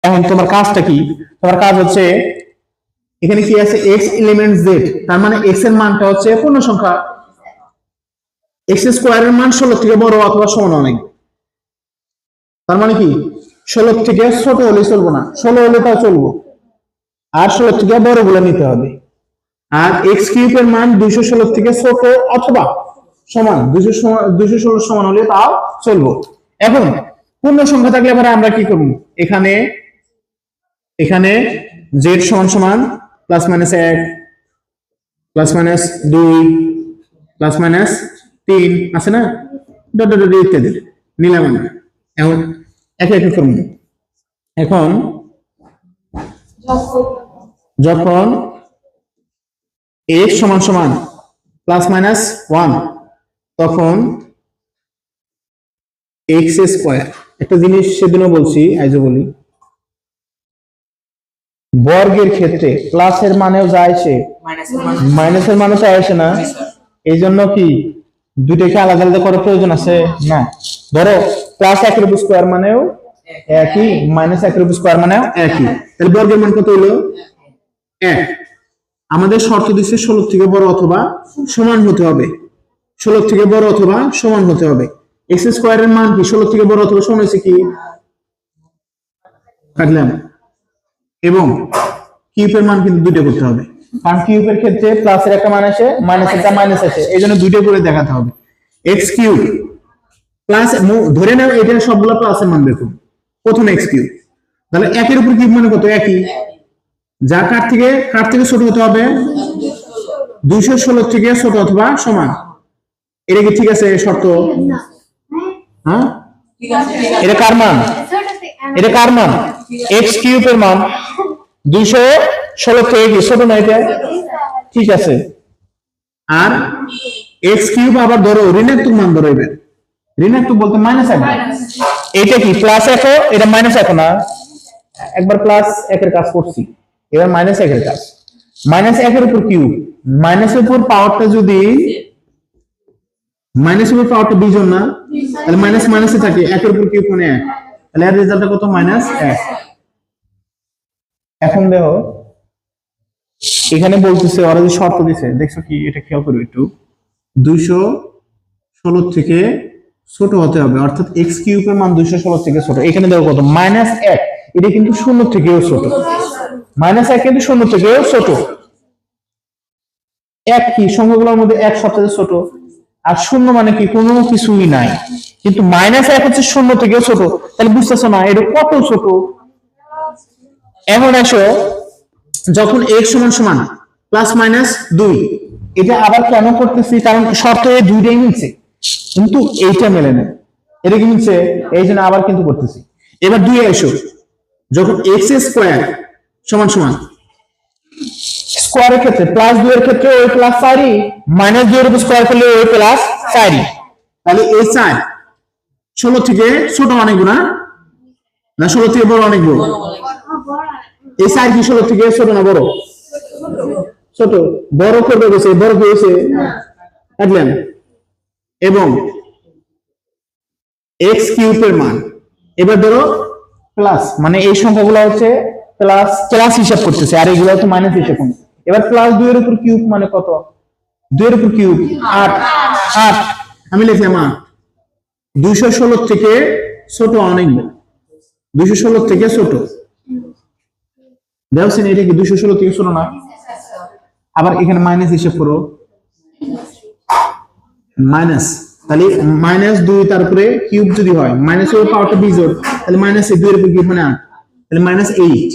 এখন তোমার কাজটা কি? তোমার কাজ হচ্ছে এখানে কি আছে, x এলিমেন্ট z, তার মানে x এর মানটা হচ্ছে পূর্ণ সংখ্যা, x স্কয়ারের মান 16 থেকে বড় অথবা সমান অনেক। তার মানে কি 16 থেকে ছোট হলে চলবো না, 16 হলে তাও চলবো, আর 16 থেকে বড় গুলো নিতে হবে। আর x কিউব এর মান 216 থেকে ছোট অথবা সমান, 216 সমান হলে তাও চলবো। এখন পূর্ণ সংখ্যা থাকলে পরে আমরা কি করব, এখানে এখানে z সমান সমান plus minus 1 plus minus 2 plus minus 3 আছে না, ডট ডট ইত্যাদি নিলাম আমরা। এখন একে একে করব। এখন যখন x সমান সমান প্লাস মাইনাস 1 তখন x স্কয়ার, একটা জিনিস সেদিনও বলছি আজও বলি, বর্গের ক্ষেত্রে প্লাসের মানেও যায় সে মাইনাসের মানেও তো আসে না, এই জন্য কি দুইটাকে আলাদা আলাদা করার প্রয়োজন আছে না। ধরো প্লাস 1 এর উপর স্কয়ার মানেও একই, মাইনাস 1 এর উপর স্কয়ার মানেও একই, তাহলে বর্গের মান কত হলো 1। আমাদের শর্ত দিচ্ছে 16 থেকে বড় অথবা সমান হতে হবে, 16 থেকে বড় অথবা সমান হতে হবে। x স্কয়ারের মান কি 16 থেকে বড় অথবা সমান হয়েছে কি কাটলাম, এবং কিউবের মান কিন্তু দুইটা করতে হবে, কারণ কিউবের ক্ষেত্রে প্লাসের একটা মান আসে, মাইনাসের একটা মাইনাস আসে, এই জন্য দুইটা করে দেখাতে হবে। x কিউব প্লাস, ধরে নাও এটা সবগুলো প্লাসের মান দেখুন, প্রথম x কিউব, তাহলে 1 এর উপর কিউব মানে কত, একই, যা কার থেকে ছোট হতে হবে, 216 থেকে ছোট অথবা সমান। এটা কি ঠিক আছে শর্ত? হ্যাঁ, এটা কার মান, এটা কার মান, x কিউব এর মান 216 থেকে কি ছোট না, এটা ঠিক আছে। আর x কিউব আবার ধরো ঋণাত্মক মান ধরো, এবার ঋণাত্মক বলতে মাইনাস 1, এটা কি প্লাস 1, এটা মাইনাস 1 না, একবার প্লাস 1 এর কাজ করছি, এবার মাইনাস 1 এর কাজ, মাইনাস 1 এর উপর কিউব, মাইনাসের উপর পাওয়ারটা যদি মাইনাসের উপর পাওয়ারটা বিজোড় না, তাহলে মাইনাস মাইনাসে থাকে, 1 এর উপর কিউব মানে 1, তাহলে এর রেজাল্টটা কত, মাইনাস 1। এখন দেখো এখানে বলতেছে ওরা যে শর্ত দিছে, দেখছো কি, এটা খেয়াল করো একটু, 216 থেকে ছোট হতে হবে, অর্থাৎ x কিউব এর মান 216 থেকে ছোট। এখানে দেখো কত, মাইনাস 1, এটা কিন্তু 0 থেকেও ছোট, মাইনাস 1 কিন্তু 0 থেকেও ছোট। 1 কি সংখ্যাগুলোর মধ্যে 1 সবচেয়ে ছোট, আর 0 মানে কি কোনো কিছুই নাই, কিন্তু মাইনাস 1 হচ্ছে 0 থেকেও ছোট, তাহলে বুঝতেছো না এটা কত ছোট। এখন আসো, যখন x সমান সমান প্লাস মাইনাস 2, এটা আবার কেন করতেছি, কারণ শর্ত এই দুইটাই মিলছে, কিন্তু এইটা মেলে না, এটা কি মিলছে, এই জন্য আবার কিন্তু করতেছি। এবার 2 আসো, যখন x স্কয়ার সমান সমান স্কয়ারের ক্ষেত্রে প্লাস 2 এর ক্ষেত্রে ওই প্লাস 4ই, মাইনাস 2 এর উপর স্কয়ার করলে ওই প্লাস 4ই, তাহলে এই 4 16 থেকে ছোট অনেক না, না 16 থেকে বড় অনেক বড়, এই 4 কি 16 থেকে ছোট না বড়, ছোট, বড় করবে গেছে, বড় হয়েছে বুঝলেন। এবং x কিউব এর মান, এবার ধরো প্লাস, মানে এই সংখ্যাগুলো হচ্ছে প্লাস প্লাস হিসাব করতেছে, আর এগুলো হচ্ছে মাইনাস হিসাব করতেছে। এবার প্লাস 2 এর উপর কিউব মানে কত, 2 এর উপর কিউব 8, 8 আমি লিখলাম 8, 216 থেকে ছোট অনেক, 216 থেকে ছোট, দেখছেন এটা কি 216 থেকে ছোট না। আবার এখানে মাইনাস হিসাব করো, মাইনাস, তাহলে মাইনাস 2 তারপরে কিউব যদি হয়, মাইনাস এর পাওয়ারটা বিজোড়, তাহলে মাইনাস 2 এর উপর কিউব মানে 8, তাহলে মাইনাস 8,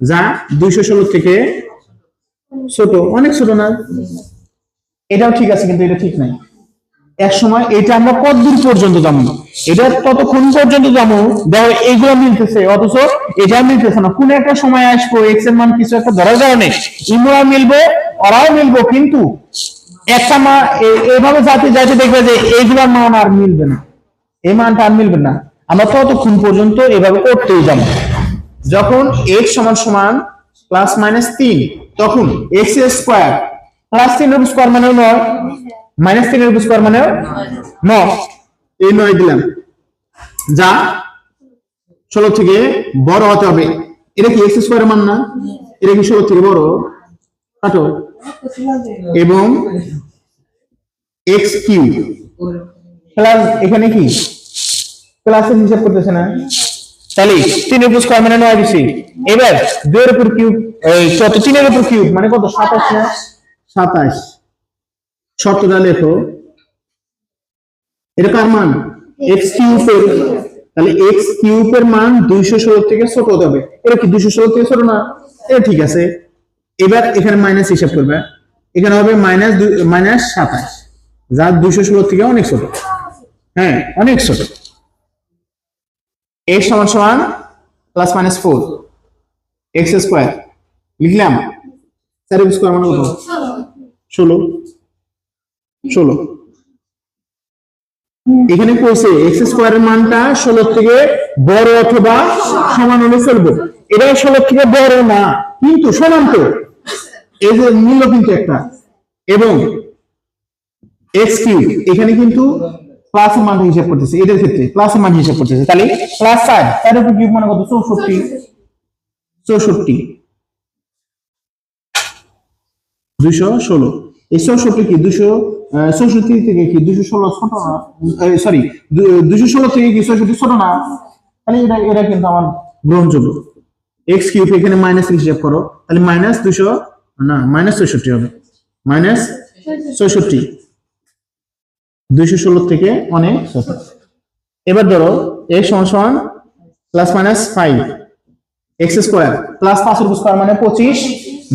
যা 216 থেকে ছোট, অনেক ছোট না। এটাও ঠিক আছে, কিন্তু এটা ঠিক নাই। এক সময় এটা আমরা কতদূর পর্যন্ত যাবো, এটা ততক্ষণ পর্যন্ত যাবো, দেখো এইগুলো মিলতেছে অথচ এটা মিলতেছে না, কোন একটা সময় আসবো এক্স এর মান কিছু একটা ধরার কারণে ইমরা মিলবে, ওরাও মিলবো, কিন্তু একটা মা এইভাবে যাতে যাতে দেখবে যে এইগুলোর মান আর মিলবে না, এই মানটা আর মিলবে না, আমরা ততক্ষণ পর্যন্ত এভাবে করতেই যাবো। যখন x সমান সমান প্লাস মাইনাস 3, তখন x স্কয়ার প্লাস 3 এর স্কয়ার মানে 9, মাইনাস 3 এর স্কয়ার মানে 9, এই 9 দিলাম, যা 16 থেকে বড় হতে হবে। এটা কি এক্স স্কয়ারের মান না? এটা কি 16 থেকে বড়? কাটো। এবং এক্স কিউব প্লাস এখানে কি প্লাসের হিসাব করতেছে না, তাহলে 3 এর উপর স্কয়ার মানে 9 বেশি। এবার 2 এর উপর কিউব এই 3 এর উপর কিউব মানে কত? 27 না? 27 শর্তটা লেখো। এটা কার মান? এক্স কিউবের। তাহলে এক্স কিউবের মান 216 থেকে ছোট হতে হবে। এটা কি 216 থেকে ছোট না? এটা ঠিক আছে। এবার এখানে মাইনাস হিসাব করবে, এখানে হবে -27 যা 216 থেকে অনেক ছোট। হ্যাঁ অনেক ছোট। x সমান সমান +-4 x স্কয়ার লিখলাম। 4 স্কয়ার মানে কত? 16। এখানে কইছে x স্কয়ারের মানটা 16 থেকে বড় অথবা সমান হলে চলবে। এটা 16 থেকে বড় না কিন্তু সমান তো, এই যে মূল্য কিন্তু একটা। এবং x কিউব এখানে কিন্তু প্লাস এর মান হিসাব করতেছে, এটার ক্ষেত্রে প্লাস এর মান হিসাব করতেছে। তাহলে +4 এর উপর কিউব মানে কত? 64 216। এই 64 কি 264 থেকে কি 216 ছোট না? সরি 216 থেকে কি 64 ছোট না? তাহলে এটা কিন্তু আমার গ্রহণযোগ্য। x কিউব এখানে মাইনাস হিসাব করো, তাহলে -200 না -64 হবে। -64 216 থেকে অনেক ছোট। এবার ধরো x সমান সমান +-5 x স্কয়ার প্লাস 5 এর স্কয়ার মানে 25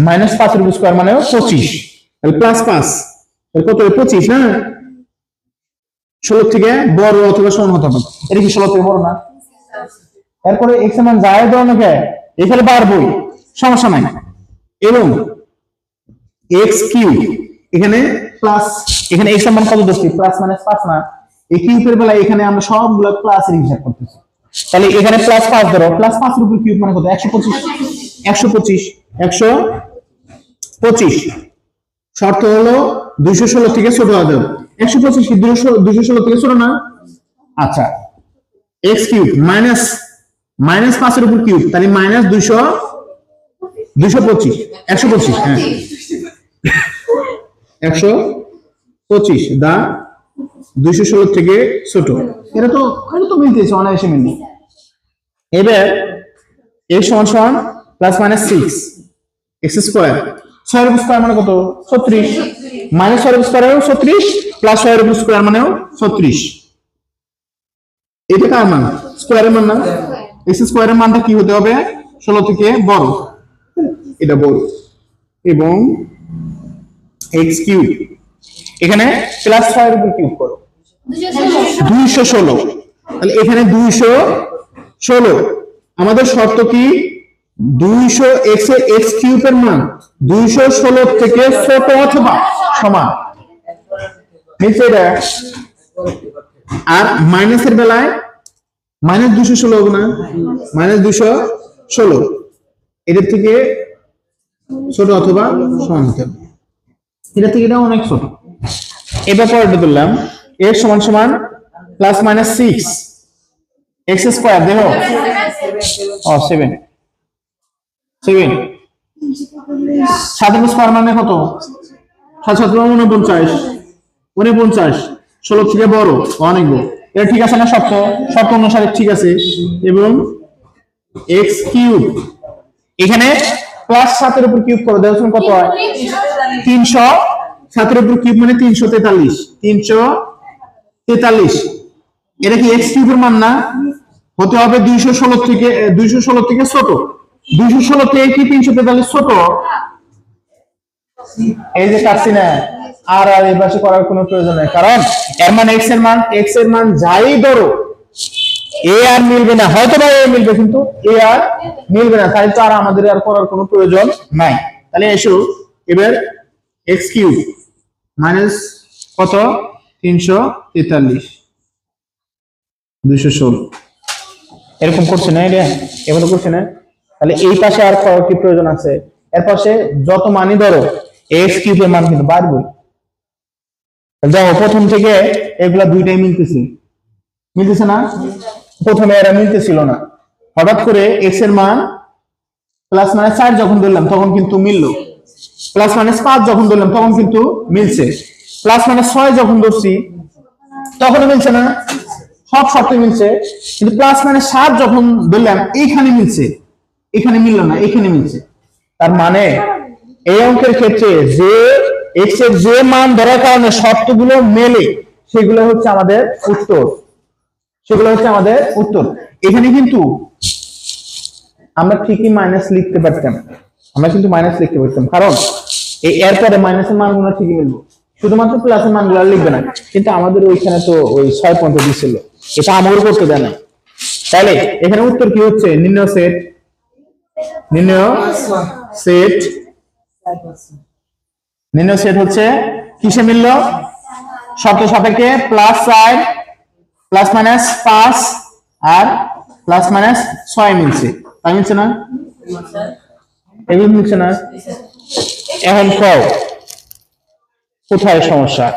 মাইনাস 5 এর স্কয়ার মানে 25। তাহলে +5 এর কত? 25 না? 16 থেকে বড় অথবা সমান হতে হবে। এটা কি 16 থেকে বড় না? এরপরে x এর মান যায় দাও নাকি এখানে বাড়বই, সমস্যা নাই। এবং x কিউব এখানে প্লাস, এখানে x এর মান কত দস্তি? +-5 না? এই কিউবের বেলায় এখানে আমরা সবগুলো প্লাসের হিসাব করতেছি। তাহলে এখানে +5 ধরো, +5 এর উপর কিউব মানে কত? 125 শর্ত হলো 216 থেকে ছোট হতে হবে। 125 কি 216 থেকে ছোট না? আচ্ছা x কিউব -5 এর উপর কিউব, তাহলে -225 125 হ্যাঁ 125 দা 216 থেকে ছোট। এটা তো মিলতেছে, অনায়াসে মিলবে। এবার x সমান সমান +-6 x স্কয়ার 6 এর স্কয়ার মানে কত? 36 -6 এর স্কয়ার মানে 36 প্লাস 6 এর স্কয়ার মানে 36। এটা কার মান? স্কয়ারের মান না? x স্কয়ারের মানটা কি হতে হবে? 16 থেকে বড়, এটা বড়। এবং x কিউব এখানে +6 এর উপর কিউব করো 216। তাহলে এখানে 216। আমাদের শর্ত কি? 200 x কিউবের মান 216 থেকে ছোট অথবা সমান। নিচে এটা আর মাইনাসের বেলায় -216 হবে না? -216 এটার থেকে ছোট অথবা সমান হতে হবে। এটা থেকে এটা অনেক ছোট। এবার পরেরটা ধরলাম x সমান সমান +-6 x স্কয়ার দেখো 7 7 স্কয়ার মানে কত? 7 49 16 থেকে বড় অনেক বড়। এটা ঠিক আছে না? শর্ত অনুসারে ঠিক আছে। এবং x কিউব এখানে +7 এর উপর কিউব করো, দেখো কত হয়? 300। 7 এর উপর কিউব মানে 343। এটা কি x কিউবের মান না? হতে হবে 216 থেকে ছোট। 216 থেকে কি 343 ছোট? এই যে কাটছি না, আর এই পাশে করার কোনো প্রয়োজন নেই, কারণ এর মান x এর মান যাই ধরো এ আর মিলবে না, হয়তো বা এ মিলবে কিন্তু এ আর মিলবে না, তাই তো আর আমাদের আর করার কোনো প্রয়োজন নাই। তাহলে এসো এবার x কিউব মাইনাস কত? 343 216 এরকম করছে না? এটা এভাবে করছে না? তাহলে এই পাশে আর করার কি প্রয়োজন আছে? এর পাশে যত মানই ধরো x কিউবের মান কিন্তু বাড়বে। যাও প্রথম থেকে এগুলা দুইটাই মিলতেছে না? প্রথমে এরা মিলতেছিল না, হঠাৎ করে এক্স এর মান প্লাস মাইনাস 4 যখন ধরলাম তখন কিন্তু মিললো, প্লাস মাইনাস 5 যখন ধরলাম তখন কিন্তু মিলছে, প্লাস মাইনাস 6 যখন ধরছি তখন মিলছে না, সব শর্তে মিলছে। কিন্তু প্লাস মাইনাস 7 যখন ধরলাম এইখানে মিলছে, এখানে মিললো না, এখানে মিলছে। তার মানে এই অঙ্কের ক্ষেত্রে যে এক্স এর যে মান ধরার কারণে শর্তগুলো মেলে সেগুলো হচ্ছে আমাদের উত্তর, সেগুলো হচ্ছে আমাদের উত্তর। এখানে কিন্তু আমরা ঠিকই মাইনাস লিখতে পারতাম, আমরা কিন্তু মাইনাস লিখতে পারতাম, কারণ এই এরপরে মাইনাসের মানগুলো ঠিকই মিলবো, শুধুমাত্র প্লাসের মানগুলো লিখবে না। কিন্তু আমাদের ওইখানে তো ওই 6 পর্যন্ত দিছিল, এটা আমারও করতে দেয় না। তাহলে এখানে উত্তর কি হচ্ছে? নির্ণয় সেট, নির্ণয় সেট, নির্ণয় সেট হচ্ছে কিসে মিললো? শর্ত সাপেক্ষে +4 প্লাস মাইনাস 5 আর প্লাস মাইনাস 6 মিলছে, তাই মিলছে না? এগুলো মিলছে না। এখন কও কোথায় সমস্যা?